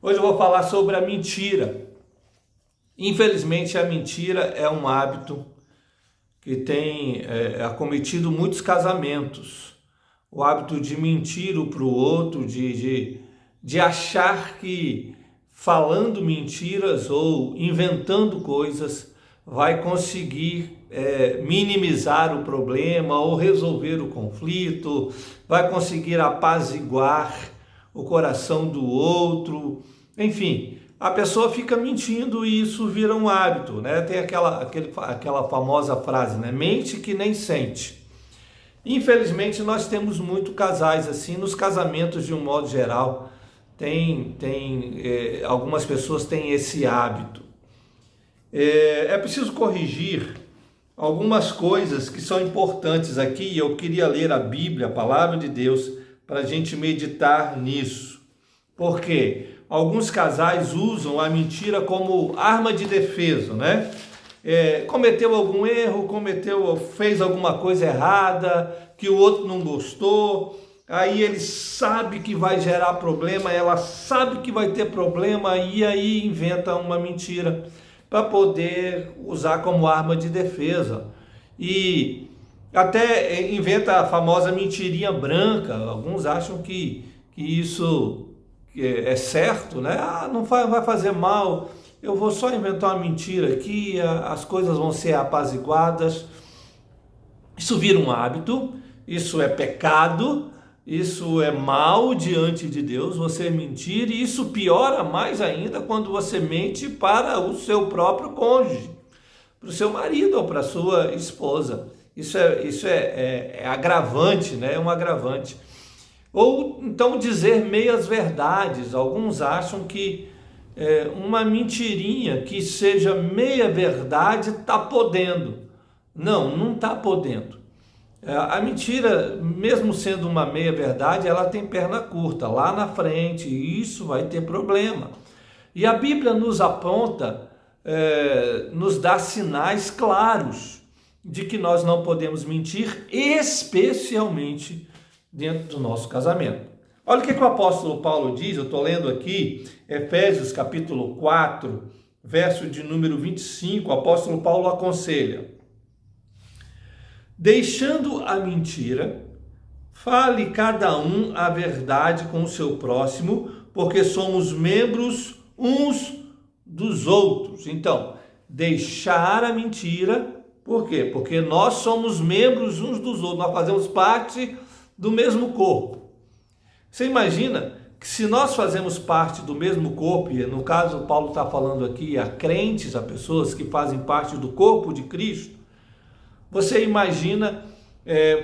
Hoje eu vou falar sobre a mentira. Infelizmente, a mentira é um hábito que tem acometido muitos casamentos. O hábito de mentir um para o outro, de achar que falando mentiras ou inventando coisas vai conseguir minimizar o problema ou resolver o conflito, vai conseguir apaziguar o coração do outro, enfim, a pessoa fica mentindo e isso vira um hábito, né? Tem aquela famosa frase, né? Mente que nem sente. Infelizmente, nós temos muitos casais assim, nos casamentos de um modo geral, algumas pessoas têm esse hábito. É preciso corrigir algumas coisas que são importantes aqui, e eu queria ler a Bíblia, a Palavra de Deus, para a gente meditar nisso. Porque alguns casais usam a mentira como arma de defesa, né? Cometeu algum erro, fez alguma coisa errada, que o outro não gostou, aí ele sabe que vai gerar problema, ela sabe que vai ter problema, e aí inventa uma mentira para poder usar como arma de defesa. E até inventa a famosa mentirinha branca. Alguns acham que isso é certo, né? Não vai fazer mal, eu vou só inventar uma mentira aqui, as coisas vão ser apaziguadas. Isso vira um hábito, isso é pecado, isso é mal diante de Deus, você mentir, e isso piora mais ainda quando você mente para o seu próprio cônjuge, para o seu marido ou para a sua esposa. Isso é agravante, né? É um agravante. Ou então dizer meias verdades. Alguns acham que uma mentirinha que seja meia verdade está podendo. Não está podendo. A mentira, mesmo sendo uma meia verdade, ela tem perna curta lá na frente, e isso vai ter problema. E a Bíblia nos aponta, nos dá sinais claros de que nós não podemos mentir, especialmente dentro do nosso casamento. Olha o que o apóstolo Paulo diz, eu estou lendo aqui, Efésios capítulo 4, verso de número 25, o apóstolo Paulo aconselha: deixando a mentira, fale cada um a verdade com o seu próximo, porque somos membros uns dos outros. Então, deixar a mentira, por quê? Porque nós somos membros uns dos outros, nós fazemos parte do mesmo corpo. Você imagina que se nós fazemos parte do mesmo corpo, e no caso Paulo está falando aqui a crentes, a pessoas que fazem parte do corpo de Cristo, você imagina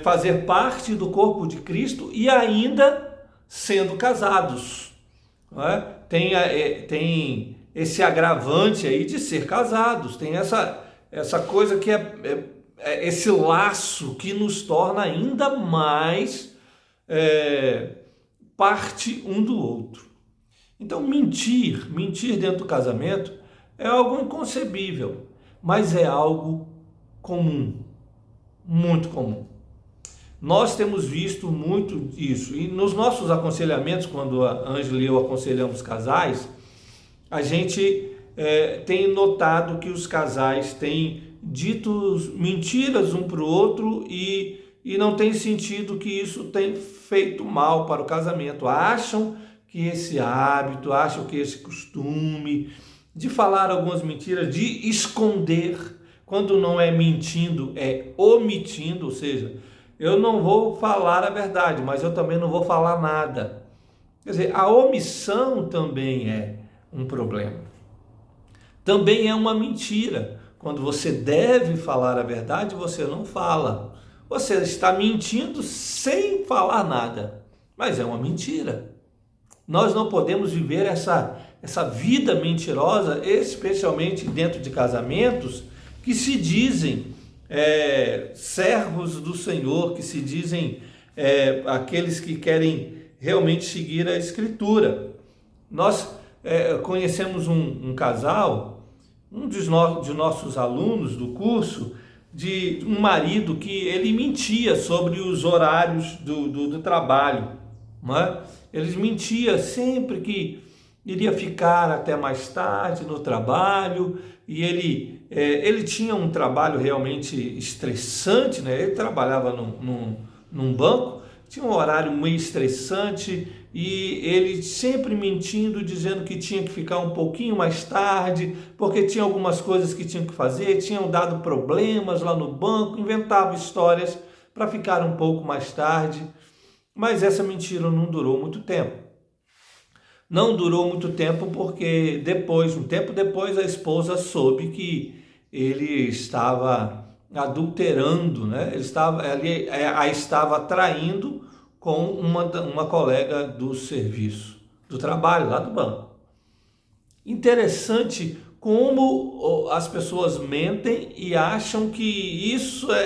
fazer parte do corpo de Cristo e ainda sendo casados, não é? Tem esse agravante aí de ser casados, tem essa coisa que esse laço que nos torna ainda mais parte um do outro. Então mentir dentro do casamento é algo inconcebível, mas é algo comum, muito comum. Nós temos visto muito isso, e nos nossos aconselhamentos, quando a Ângela e eu aconselhamos casais, a gente tem notado que os casais têm dito mentiras um para o outro e não tem sentido que isso tem feito mal para o casamento. Acham que esse hábito, acham que esse costume de falar algumas mentiras, de esconder, quando não é mentindo, é omitindo, ou seja, eu não vou falar a verdade, mas eu também não vou falar nada. Quer dizer, a omissão também é um problema. Também é uma mentira. Quando você deve falar a verdade, você não fala. Você está mentindo sem falar nada, mas é uma mentira. Nós não podemos viver essa vida mentirosa, especialmente dentro de casamentos que se dizem servos do Senhor, que se dizem aqueles que querem realmente seguir a Escritura. Nós conhecemos um casal, de nossos alunos do curso, de um marido que ele mentia sobre os horários do trabalho, não é? Eles mentiam sempre iria ficar até mais tarde no trabalho, e ele tinha um trabalho realmente estressante, né? Ele trabalhava num banco, tinha um horário meio estressante, e ele sempre mentindo, dizendo que tinha que ficar um pouquinho mais tarde, porque tinha algumas coisas que tinha que fazer, tinham dado problemas lá no banco, inventava histórias para ficar um pouco mais tarde, mas essa mentira não durou muito tempo. Não durou muito tempo porque um tempo depois, a esposa soube que ele estava adulterando, né? A estava traindo com uma colega do serviço, do trabalho, lá do banco. Interessante como as pessoas mentem e acham que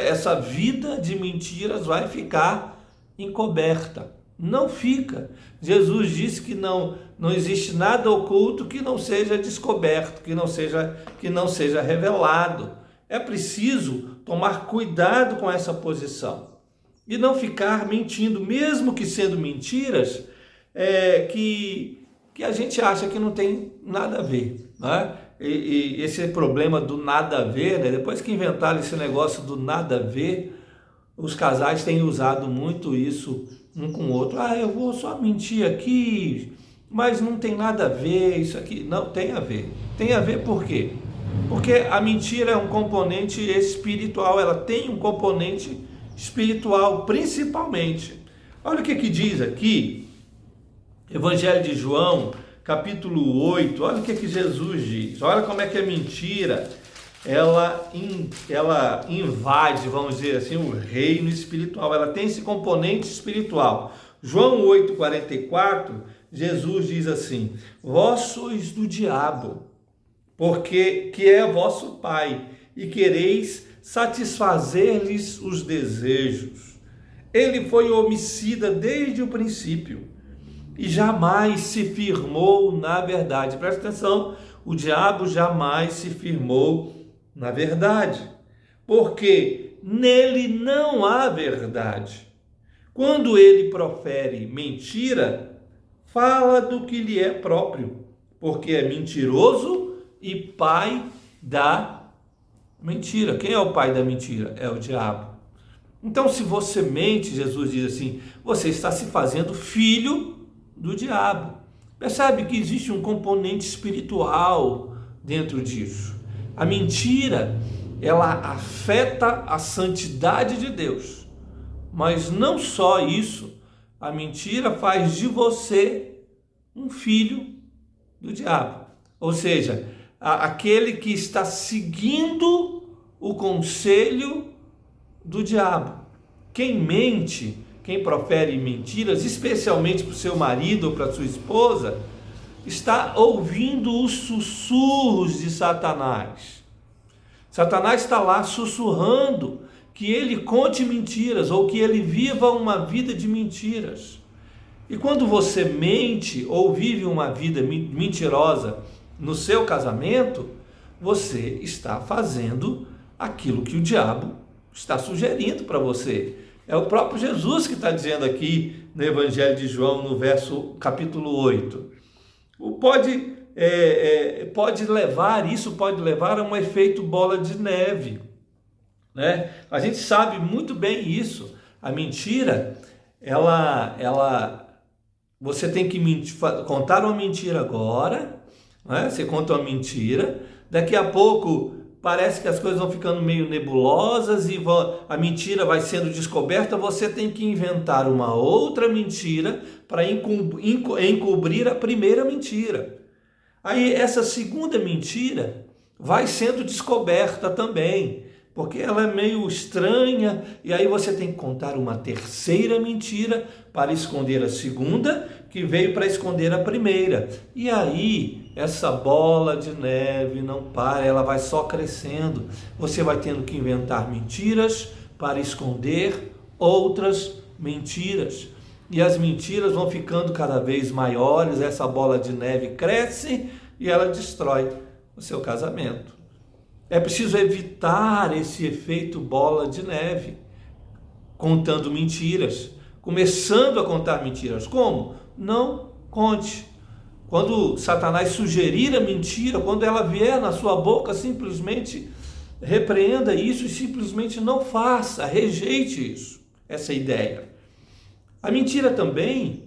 essa vida de mentiras vai ficar encoberta. Não fica. Jesus disse que não existe nada oculto que não seja descoberto, que não seja revelado. É preciso tomar cuidado com essa posição e não ficar mentindo, mesmo que sendo mentiras que a gente acha que não tem nada a ver, né? E esse problema do nada a ver, né? Depois que inventaram esse negócio do nada a ver, os casais têm usado muito isso um com o outro. Eu vou só mentir aqui, mas não tem nada a ver isso aqui. Não, tem a ver. Tem a ver por quê? Porque a mentira é um componente espiritual, ela tem um componente espiritual principalmente. Olha o que diz aqui, Evangelho de João, capítulo 8, olha o que Jesus diz, olha como é que a mentira, ela invade, vamos dizer assim, o reino espiritual, ela tem esse componente espiritual. João 8,44, Jesus diz assim: vós sois do diabo, porque que é vosso pai, e quereis satisfazer-lhes os desejos. Ele foi homicida desde o princípio e jamais se firmou na verdade. Presta atenção, o diabo jamais se firmou na verdade, porque nele não há verdade. Quando ele profere mentira, fala do que lhe é próprio, porque é mentiroso e pai da mentira. Quem é o pai da mentira? É o diabo. Então, se você mente, Jesus diz assim, você está se fazendo filho do diabo. Percebe que existe um componente espiritual dentro disso. A mentira, ela afeta a santidade de Deus. Mas não só isso, a mentira faz de você um filho do diabo. Ou seja, aquele que está seguindo o conselho do diabo. Quem mente, quem profere mentiras, especialmente para o seu marido ou para a sua esposa, está ouvindo os sussurros de Satanás. Satanás está lá sussurrando que ele conte mentiras ou que ele viva uma vida de mentiras. E quando você mente ou vive uma vida mentirosa no seu casamento, você está fazendo aquilo que o diabo está sugerindo para você. É o próprio Jesus que está dizendo aqui no Evangelho de João, no capítulo 8. Isso pode levar a um efeito bola de neve, né? A gente sabe muito bem isso. A mentira, você tem que contar uma mentira agora, né? Você conta uma mentira, daqui a pouco parece que as coisas vão ficando meio nebulosas e a mentira vai sendo descoberta, você tem que inventar uma outra mentira para encobrir a primeira mentira. Aí essa segunda mentira vai sendo descoberta também, porque ela é meio estranha, e aí você tem que contar uma terceira mentira para esconder a segunda, que veio para esconder a primeira. E aí essa bola de neve não para, ela vai só crescendo. Você vai tendo que inventar mentiras para esconder outras mentiras. E as mentiras vão ficando cada vez maiores, essa bola de neve cresce e ela destrói o seu casamento. É preciso evitar esse efeito bola de neve, contando mentiras, começando a contar mentiras. Como? Não conte. Quando Satanás sugerir a mentira, quando ela vier na sua boca, simplesmente repreenda isso e simplesmente não faça, rejeite isso, essa ideia. A mentira também,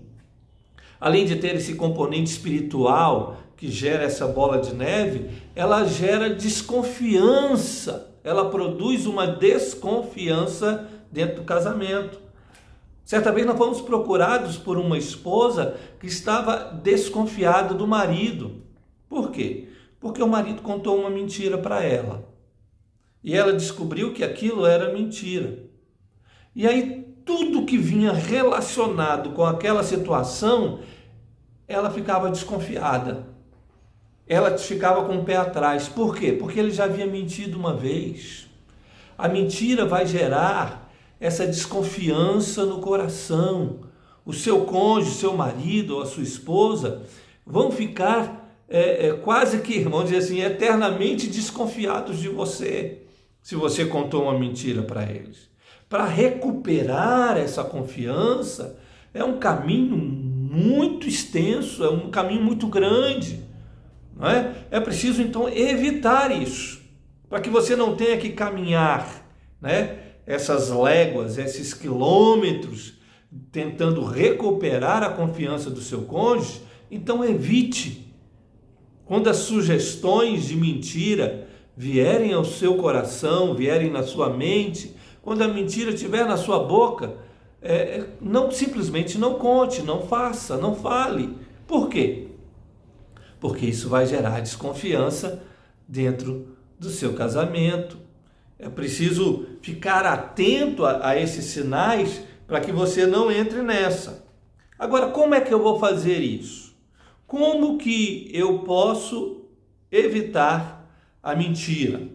além de ter esse componente espiritual que gera essa bola de neve, ela gera desconfiança, ela produz uma desconfiança dentro do casamento. Certa vez nós fomos procurados por uma esposa que estava desconfiada do marido. Por quê? Porque o marido contou uma mentira para ela. E ela descobriu que aquilo era mentira. E aí tudo que vinha relacionado com aquela situação, ela ficava desconfiada. Ela ficava com o pé atrás. Por quê? Porque ele já havia mentido uma vez. A mentira vai gerar essa desconfiança no coração. O seu cônjuge, seu marido ou a sua esposa vão ficar quase que, vamos dizer assim, eternamente desconfiados de você, se você contou uma mentira para eles. Para recuperar essa confiança é um caminho muito extenso, é um caminho muito grande, não é? É preciso então evitar isso, para que você não tenha que caminhar, né, essas léguas, esses quilômetros, tentando recuperar a confiança do seu cônjuge. Então evite. Quando as sugestões de mentira vierem ao seu coração, vierem na sua mente, quando a mentira estiver na sua boca, não simplesmente não conte, não faça, não fale. Por quê? Porque isso vai gerar desconfiança dentro do seu casamento. É preciso ficar atento a esses sinais para que você não entre nessa. Agora, como é que eu vou fazer isso? Como que eu posso evitar a mentira?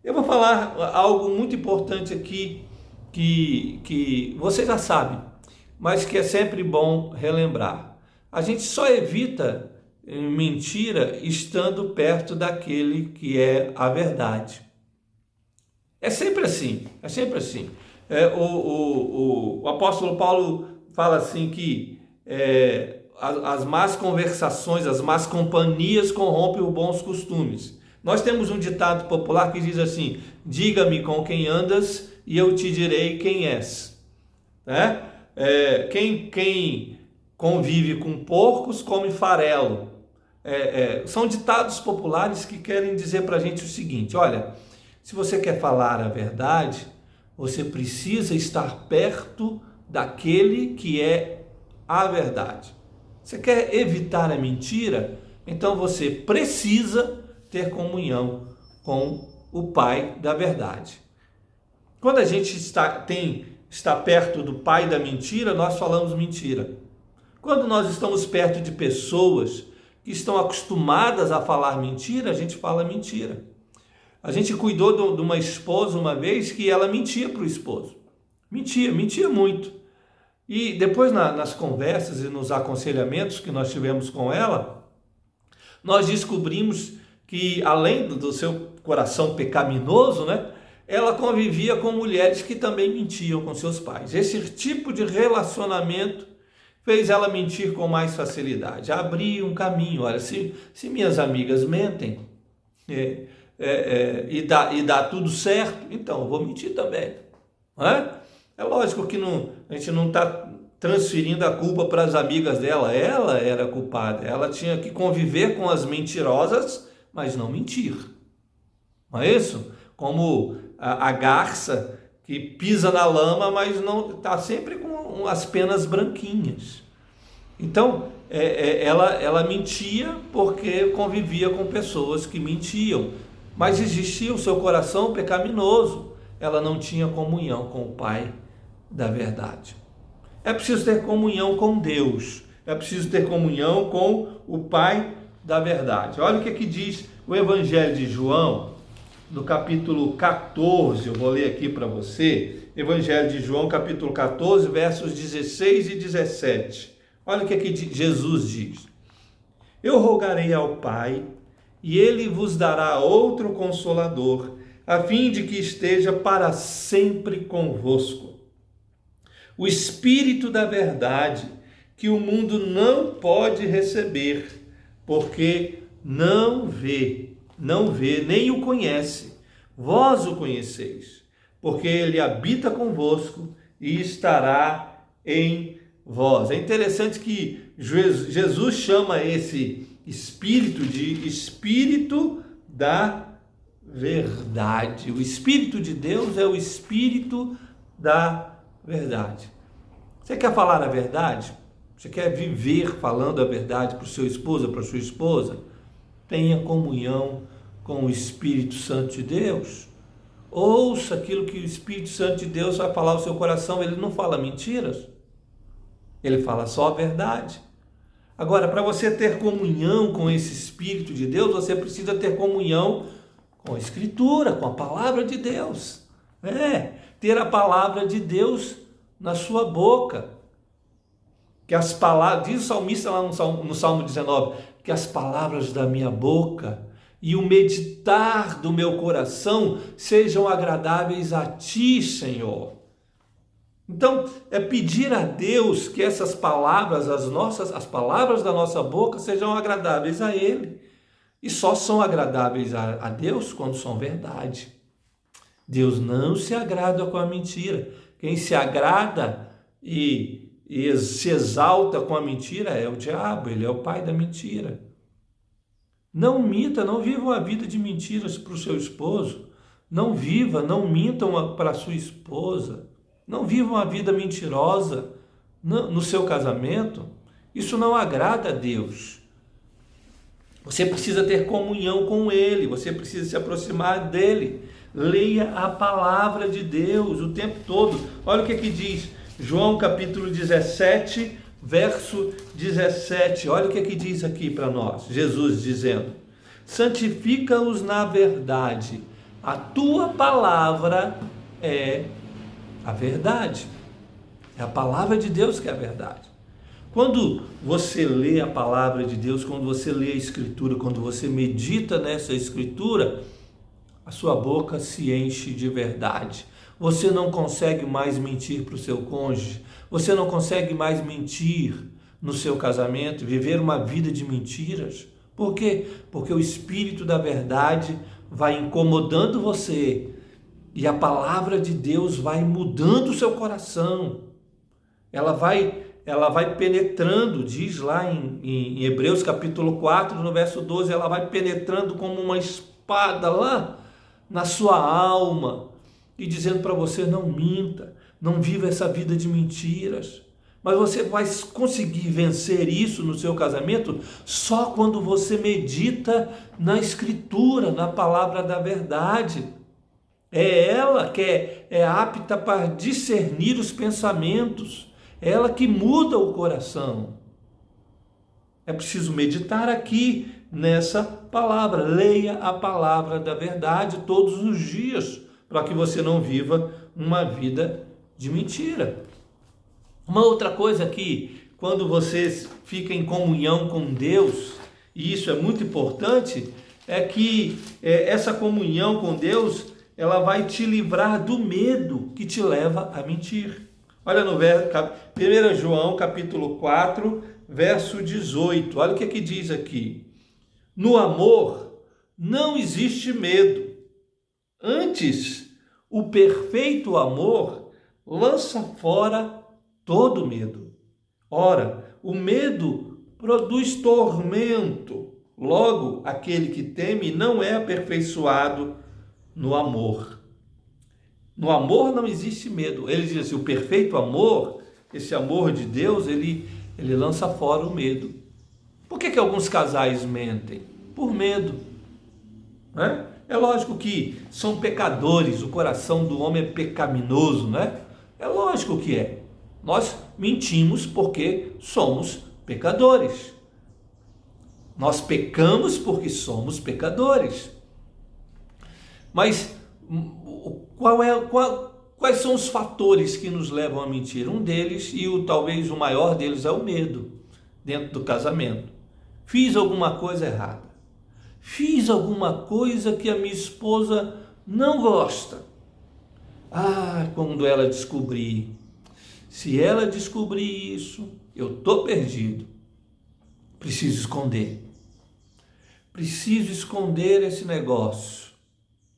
Eu vou falar algo muito importante aqui que você já sabe, mas que é sempre bom relembrar. A gente só evita mentira estando perto daquele que é a verdade. É sempre assim, é sempre assim. O apóstolo Paulo fala assim que as más conversações, as más companhias corrompem os bons costumes. Nós temos um ditado popular que diz assim: diga-me com quem andas e eu te direi quem és. Né? Quem convive com porcos come farelo. São ditados populares que querem dizer para a gente o seguinte: olha, se você quer falar a verdade, você precisa estar perto daquele que é a verdade. Você quer evitar a mentira? Então você precisa ter comunhão com o Pai da verdade. Quando a gente está perto do pai da mentira, nós falamos mentira. Quando nós estamos perto de pessoas que estão acostumadas a falar mentira, a gente fala mentira. A gente cuidou de uma esposa uma vez que ela mentia para o esposo. Mentia muito. E depois nas conversas e nos aconselhamentos que nós tivemos com ela, nós descobrimos que além do seu coração pecaminoso, né, ela convivia com mulheres que também mentiam com seus pais. Esse tipo de relacionamento fez ela mentir com mais facilidade, abrir um caminho. Olha, se minhas amigas mentem e dá tudo certo, então eu vou mentir também. Não é? É lógico que a gente não está transferindo a culpa para as amigas dela. Ela era culpada, ela tinha que conviver com as mentirosas, mas não mentir. Não é isso? Como a garça que pisa na lama, mas não está sempre com as penas branquinhas. Então, ela mentia porque convivia com pessoas que mentiam, mas existia o seu coração pecaminoso. Ela não tinha comunhão com o Pai da verdade. É preciso ter comunhão com Deus, é preciso ter comunhão com o Pai da verdade. Olha o que diz o Evangelho de João, no capítulo 14, eu vou ler aqui para você, Evangelho de João, capítulo 14, versos 16 e 17. Olha o que Jesus diz: eu rogarei ao Pai, e Ele vos dará outro Consolador, a fim de que esteja para sempre convosco. O Espírito da verdade, que o mundo não pode receber, porque não vê, nem o conhece. Vós o conheceis, porque ele habita convosco e estará em vós. É interessante que Jesus chama esse Espírito de Espírito da verdade. O Espírito de Deus é o Espírito da verdade. Você quer falar a verdade? Você quer viver falando a verdade para o seu esposo, para a sua esposa? Tenha comunhão com o Espírito Santo de Deus. Ouça aquilo que o Espírito Santo de Deus vai falar ao seu coração. Ele não fala mentiras. Ele fala só a verdade. Agora, para você ter comunhão com esse Espírito de Deus, você precisa ter comunhão com a Escritura, com a Palavra de Deus. Ter a Palavra de Deus na sua boca. Que as palavras, diz o salmista lá no Salmo 19, que as palavras da minha boca e o meditar do meu coração sejam agradáveis a ti, Senhor. Então, é pedir a Deus que essas palavras, as palavras da nossa boca sejam agradáveis a Ele. E só são agradáveis a Deus quando são verdade. Deus não se agrada com a mentira. Quem se agrada e se exalta com a mentira é o diabo, ele é o pai da mentira. Não minta, não viva uma vida de mentiras para o seu esposo. Não mintam para a sua esposa. Não viva uma vida mentirosa no seu casamento. Isso não agrada a Deus. Você precisa ter comunhão com Ele, você precisa se aproximar dEle. Leia a palavra de Deus o tempo todo. Olha o que diz João capítulo 17, verso 17. Olha o que diz aqui para nós. Jesus dizendo: santifica-os na verdade. A tua palavra é a verdade. É a palavra de Deus que é a verdade. Quando você lê a palavra de Deus, quando você lê a Escritura, quando você medita nessa Escritura, a sua boca se enche de verdade. Você não consegue mais mentir para o seu cônjuge. Você não consegue mais mentir no seu casamento, viver uma vida de mentiras. Por quê? Porque o Espírito da verdade vai incomodando você e a palavra de Deus vai mudando o seu coração. Ela vai penetrando, diz lá em Hebreus capítulo 4, no verso 12, ela vai penetrando como uma espada lá na sua alma e dizendo para você: não minta, não viva essa vida de mentiras. Mas você vai conseguir vencer isso no seu casamento só quando você medita na Escritura, na palavra da verdade. É ela que é apta para discernir os pensamentos, é ela que muda o coração. É preciso meditar aqui nessa palavra. Leia a palavra da verdade todos os dias, para que você não viva uma vida de mentira. Uma outra coisa que, quando você fica em comunhão com Deus, e isso é muito importante, é que essa comunhão com Deus, ela vai te livrar do medo que te leva a mentir. Olha no 1 João capítulo 4, verso 18. Olha o que diz aqui. No amor não existe medo. Antes, o perfeito amor lança fora todo medo. Ora, o medo produz tormento. Logo, aquele que teme não é aperfeiçoado no amor. No amor não existe medo. Ele diz assim, o perfeito amor, esse amor de Deus, ele lança fora o medo. Por que alguns casais mentem? Por medo. Né? É lógico que são pecadores, o coração do homem é pecaminoso, né? É lógico que é. Nós mentimos porque somos pecadores. Nós pecamos porque somos pecadores. Mas quais são os fatores que nos levam a mentir? Um deles, e talvez o maior deles, é o medo dentro do casamento. Fiz alguma coisa errada. Fiz alguma coisa que a minha esposa não gosta. Quando ela descobrir. Se ela descobrir isso, eu estou perdido, preciso esconder. Preciso esconder esse negócio,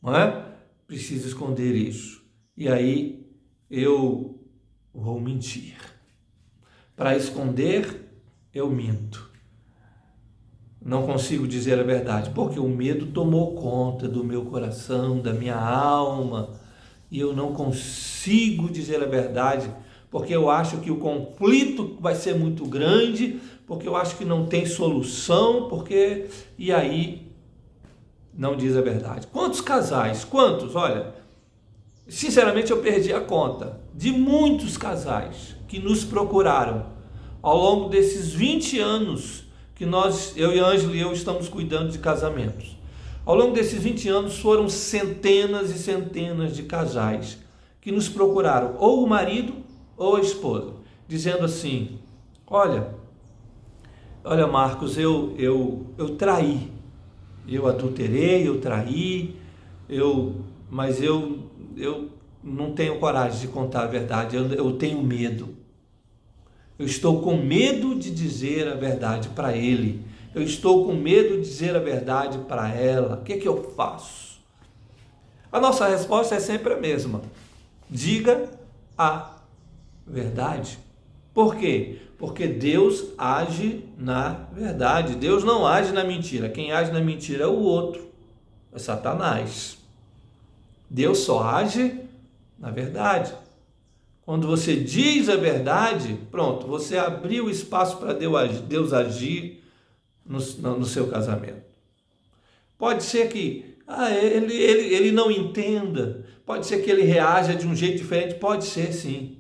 não é? Preciso esconder isso. E aí eu vou mentir. Para esconder, eu minto. Não consigo dizer a verdade, porque o medo tomou conta do meu coração, da minha alma, e eu não consigo dizer a verdade, porque eu acho que o conflito vai ser muito grande, porque eu acho que não tem solução, e aí não diz a verdade. Quantos casais, quantos? Olha, sinceramente eu perdi a conta de muitos casais que nos procuraram ao longo desses 20 anos que eu e a Ângela e eu estamos cuidando de casamentos. Ao longo desses 20 anos foram centenas e centenas de casais que nos procuraram, ou o marido ou a esposa, dizendo assim: olha Marcos, eu traí, eu adulterei, eu traí, mas eu não tenho coragem de contar a verdade, eu tenho medo. Eu estou com medo de dizer a verdade para ele. Eu estou com medo de dizer a verdade para ela. O que é que eu faço? A nossa resposta é sempre a mesma. Diga a verdade. Por quê? Porque Deus age na verdade. Deus não age na mentira. Quem age na mentira é o outro. É Satanás. Deus só age na verdade. Quando você diz a verdade, pronto, você abriu espaço para Deus agir no seu casamento. Pode ser que ele não entenda, pode ser que ele reaja de um jeito diferente, pode ser sim,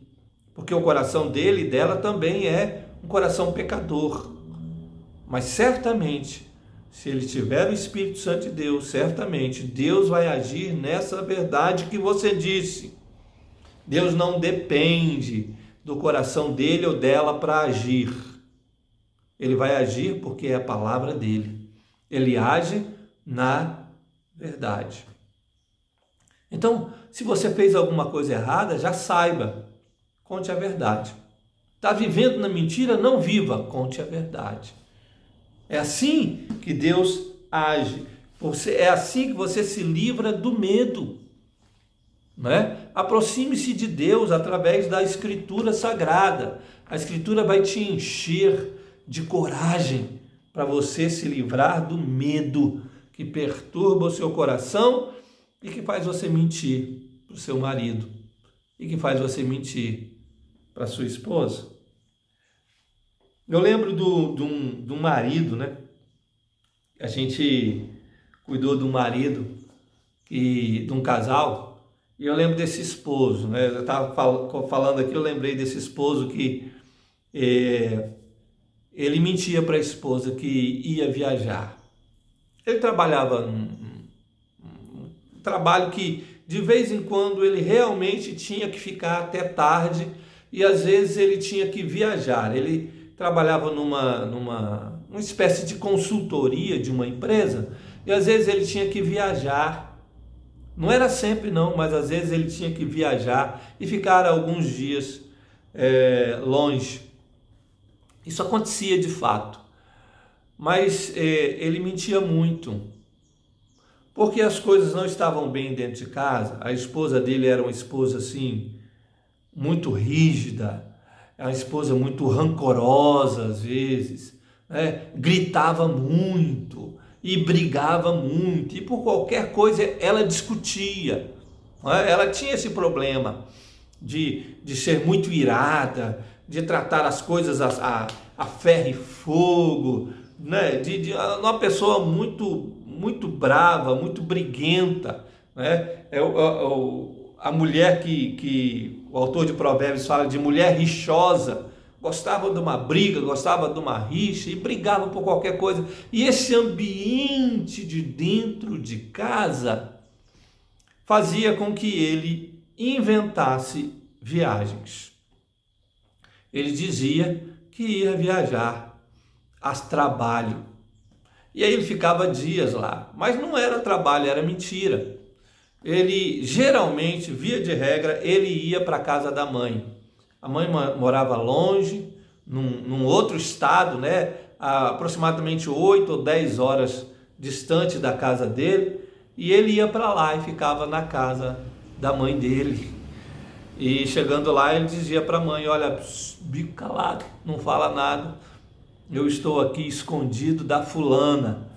porque o coração dele e dela também é um coração pecador. Mas certamente, se ele tiver o Espírito Santo de Deus, certamente Deus vai agir nessa verdade que você disse. Deus não depende do coração dele ou dela para agir. Ele vai agir porque é a palavra dele. Ele age na verdade. Então, se você fez alguma coisa errada, já saiba, conte a verdade. Está vivendo na mentira? Não viva, conte a verdade. É assim que Deus age. É assim que você se livra do medo. Aproxime-se de Deus através da Escritura Sagrada. A Escritura vai te encher de coragem para você se livrar do medo que perturba o seu coração e que faz você mentir para o seu marido e que faz você mentir para a sua esposa. Eu lembro de um marido, A gente cuidou de um marido, de um casal. E eu lembro desse esposo, Eu estava falando aqui, eu lembrei desse esposo que ele mentia para a esposa que ia viajar. Ele trabalhava num trabalho que de vez em quando ele realmente tinha que ficar até tarde e às vezes ele tinha que viajar. Ele trabalhava numa espécie de consultoria de uma empresa e às vezes ele tinha que viajar. Não era sempre não, mas às vezes ele tinha que viajar e ficar alguns dias longe. Isso acontecia de fato, mas ele mentia muito, porque as coisas não estavam bem dentro de casa. A esposa dele era uma esposa assim, muito rígida, uma esposa muito rancorosa às vezes, gritava muito, e brigava muito, e por qualquer coisa ela discutia. Ela tinha esse problema de ser muito irada, de tratar as coisas a ferro e fogo, de uma pessoa muito brava, muito briguenta. A mulher que o autor de Provérbios fala de mulher rixosa, gostava de uma briga, gostava de uma rixa e brigava por qualquer coisa. E esse ambiente de dentro de casa fazia com que ele inventasse viagens. Ele dizia que ia viajar a trabalho. E aí ele ficava dias lá. Mas não era trabalho, era mentira. Ele geralmente, via de regra, ele ia para a casa da mãe. A mãe morava longe, num outro estado, né? Aproximadamente 8 ou 10 horas distante da casa dele, e ele ia para lá e ficava na casa da mãe dele. E chegando lá, ele dizia para a mãe: olha, bico calado, não fala nada, eu estou aqui escondido da fulana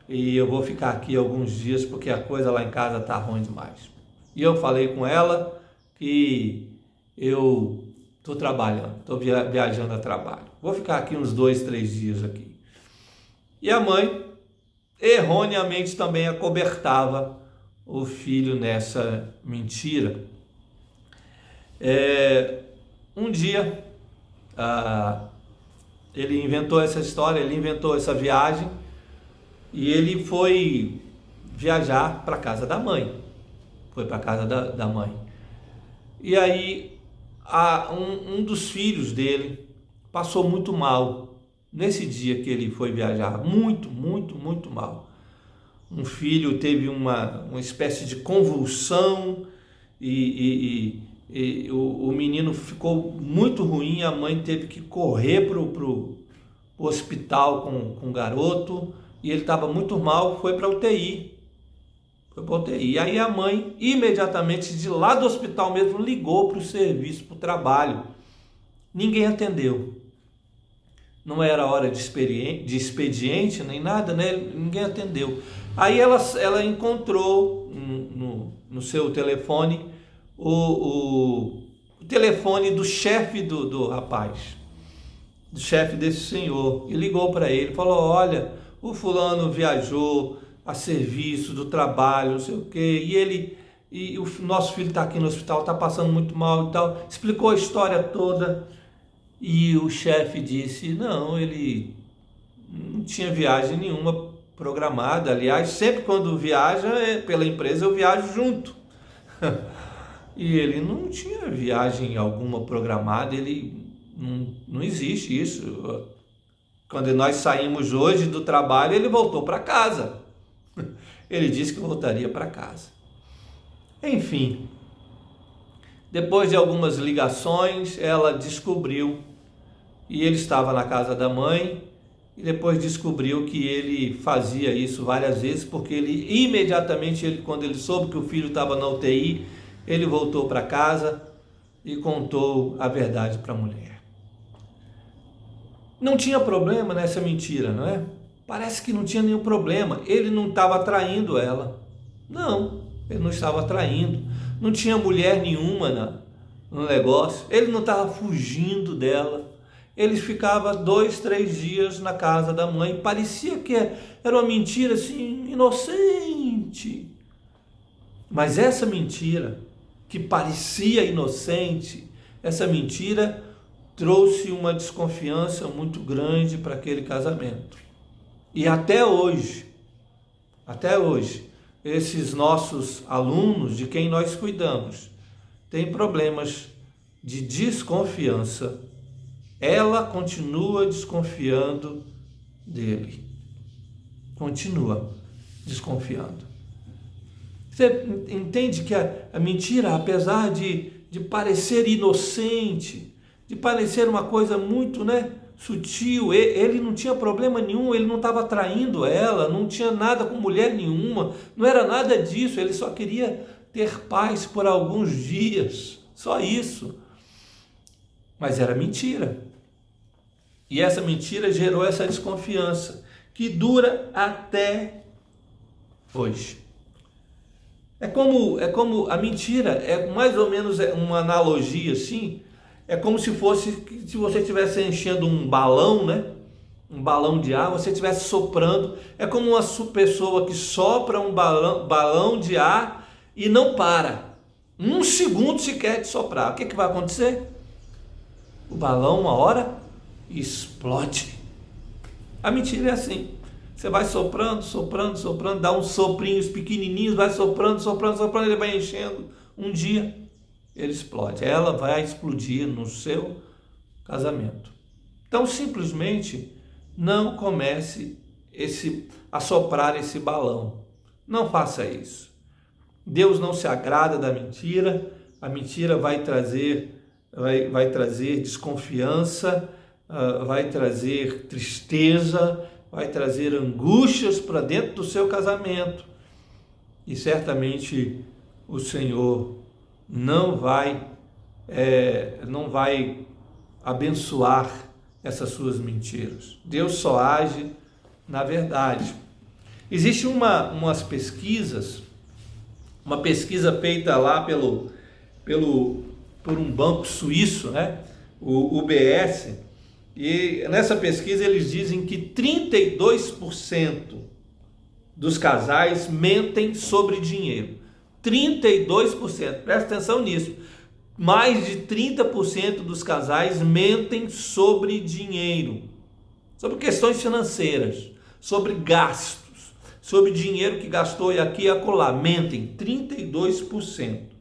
e eu vou ficar aqui alguns dias porque a coisa lá em casa está ruim demais. E eu falei com ela que eu estou trabalhando, estou viajando a trabalho, vou ficar aqui uns 2, 3 dias aqui. E a mãe erroneamente também acobertava o filho nessa mentira. Um dia ele inventou essa história, ele inventou essa viagem e ele foi viajar para a casa da mãe. Foi para a casa da mãe. E aí um dos filhos dele passou muito mal nesse dia que ele foi viajar, muito, muito, muito mal. Um filho teve uma espécie de convulsão e o menino ficou muito ruim, a mãe teve que correr para o hospital com o garoto, e ele estava muito mal, foi para a UTI. E aí a mãe, imediatamente, de lá do hospital mesmo, ligou para o serviço, para o trabalho. Ninguém atendeu. Não era hora de expediente, nem nada, né? Ninguém atendeu. Aí ela encontrou no seu telefone o telefone do chefe do rapaz, do chefe desse senhor, e ligou para ele, falou: olha, o fulano viajou a serviço do trabalho, não sei o quê, e o nosso filho está aqui no hospital, está passando muito mal e tal. Explicou a história toda, e o chefe disse: não, ele não tinha viagem nenhuma programada. Aliás, sempre quando viaja pela empresa, eu viajo junto. E ele não tinha viagem alguma programada, não existe isso. Quando nós saímos hoje do trabalho, ele voltou para casa. Ele disse que voltaria para casa. Enfim, depois de algumas ligações, ela descobriu, e ele estava na casa da mãe, e depois descobriu que ele fazia isso várias vezes, porque ele imediatamente, quando ele soube que o filho estava na UTI, ele voltou para casa e contou a verdade para a mulher. Não tinha problema nessa mentira, não é? Parece que não tinha nenhum problema. Ele não estava traindo ela. Não, ele não estava traindo. Não tinha mulher nenhuma no negócio. Ele não estava fugindo dela. Ele ficava 2, 3 dias na casa da mãe. Parecia que era uma mentira assim, inocente. Mas essa mentira, que parecia inocente, essa mentira trouxe uma desconfiança muito grande para aquele casamento. E até hoje, esses nossos alunos de quem nós cuidamos têm problemas de desconfiança. Ela continua desconfiando dele. Continua desconfiando. Você entende que a mentira, apesar de parecer inocente, de parecer uma coisa muito, sutil, ele não tinha problema nenhum, ele não estava traindo ela, não tinha nada com mulher nenhuma, não era nada disso, ele só queria ter paz por alguns dias, só isso. Mas era mentira. E essa mentira gerou essa desconfiança, que dura até hoje. É como a mentira, é mais ou menos uma analogia assim, é como se você estivesse enchendo um balão, um balão de ar, você estivesse soprando, é como uma pessoa que sopra um balão de ar e não para, 1 segundo sequer de soprar. O que vai acontecer? O balão, uma hora, explode. A mentira é assim. Você vai soprando, dá uns soprinhos pequenininhos, vai soprando, ele vai enchendo. Um dia, ele explode. Ela vai explodir no seu casamento. Então, simplesmente, não comece a soprar esse balão. Não faça isso. Deus não se agrada da mentira. A mentira vai trazer desconfiança, vai trazer tristeza, vai trazer angústias para dentro do seu casamento. E certamente o Senhor não vai abençoar essas suas mentiras. Deus só age na verdade. Existe umas pesquisas, uma pesquisa feita lá por um banco suíço, né? O UBS, e nessa pesquisa eles dizem que 32% dos casais mentem sobre dinheiro. 32%, presta atenção nisso. Mais de 30% dos casais mentem sobre dinheiro, sobre questões financeiras, sobre gastos, sobre dinheiro que gastou e aqui e acolá. Mentem 32%.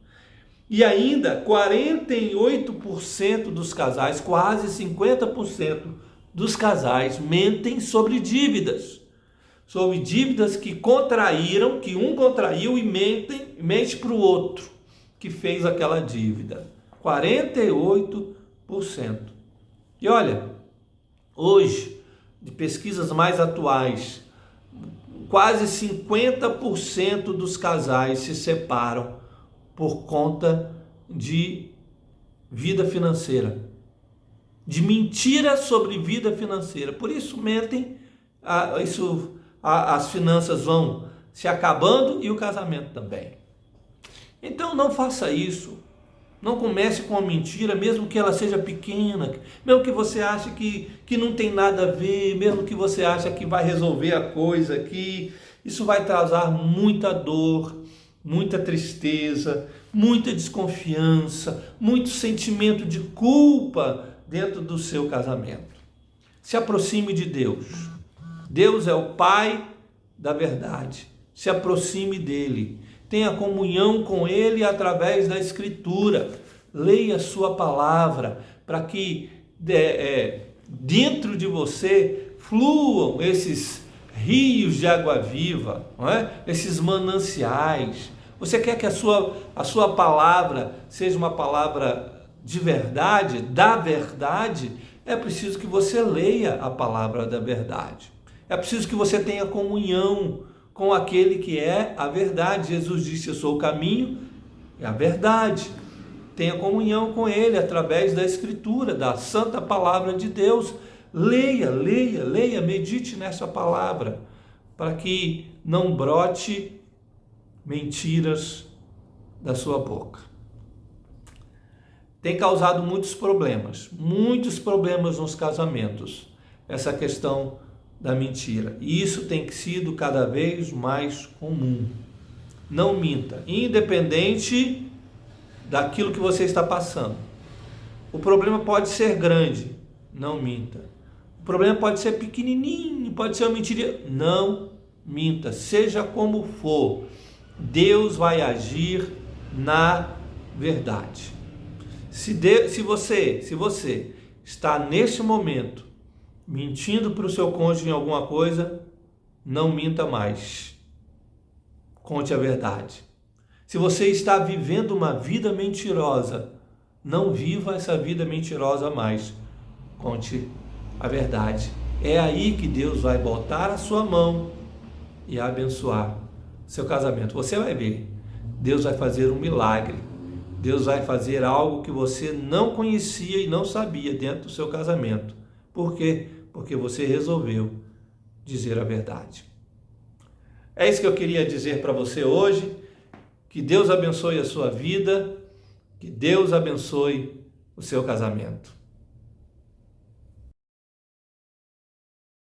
E ainda 48% dos casais, quase 50% dos casais mentem sobre dívidas. Sobre dívidas que contraíram, que um contraiu e mente para o outro que fez aquela dívida. 48%. E olha, hoje, de pesquisas mais atuais, quase 50% dos casais se separam por conta de vida financeira, de mentira sobre vida financeira. Por isso mentem, as finanças vão se acabando e o casamento também. Então não faça isso. Não comece com uma mentira, mesmo que ela seja pequena, mesmo que você ache que não tem nada a ver, mesmo que você ache que vai resolver a coisa, que isso vai trazer muita dor, muita tristeza, muita desconfiança, muito sentimento de culpa dentro do seu casamento. Se aproxime de Deus. Deus é o Pai da verdade. Se aproxime dele. Tenha comunhão com Ele através da Escritura. Leia a sua palavra para que dentro de você fluam esses rios de água viva, não é? Esses mananciais. Você quer que a sua palavra seja uma palavra de verdade, da verdade? É preciso que você leia a palavra da verdade. É preciso que você tenha comunhão com aquele que é a verdade. Jesus disse: eu sou o caminho e a verdade. Tenha comunhão com ele através da Escritura, da santa palavra de Deus. Leia, medite nessa palavra, para que não brote mentiras da sua boca. Tem causado muitos problemas nos casamentos, essa questão da mentira. E isso tem sido cada vez mais comum. Não minta, independente daquilo que você está passando. O problema pode ser grande, não minta. O problema pode ser pequenininho, pode ser uma mentira, não minta. Seja como for, Deus vai agir na verdade. Se você está neste momento mentindo para o seu cônjuge em alguma coisa, não minta mais. Conte a verdade. Se você está vivendo uma vida mentirosa, não viva essa vida mentirosa mais. Conte a verdade. É aí que Deus vai botar a sua mão e abençoar seu casamento. Você vai ver. Deus vai fazer um milagre. Deus vai fazer algo que você não conhecia e não sabia dentro do seu casamento. Por quê? Porque você resolveu dizer a verdade. É isso que eu queria dizer para você hoje. Que Deus abençoe a sua vida, que Deus abençoe o seu casamento.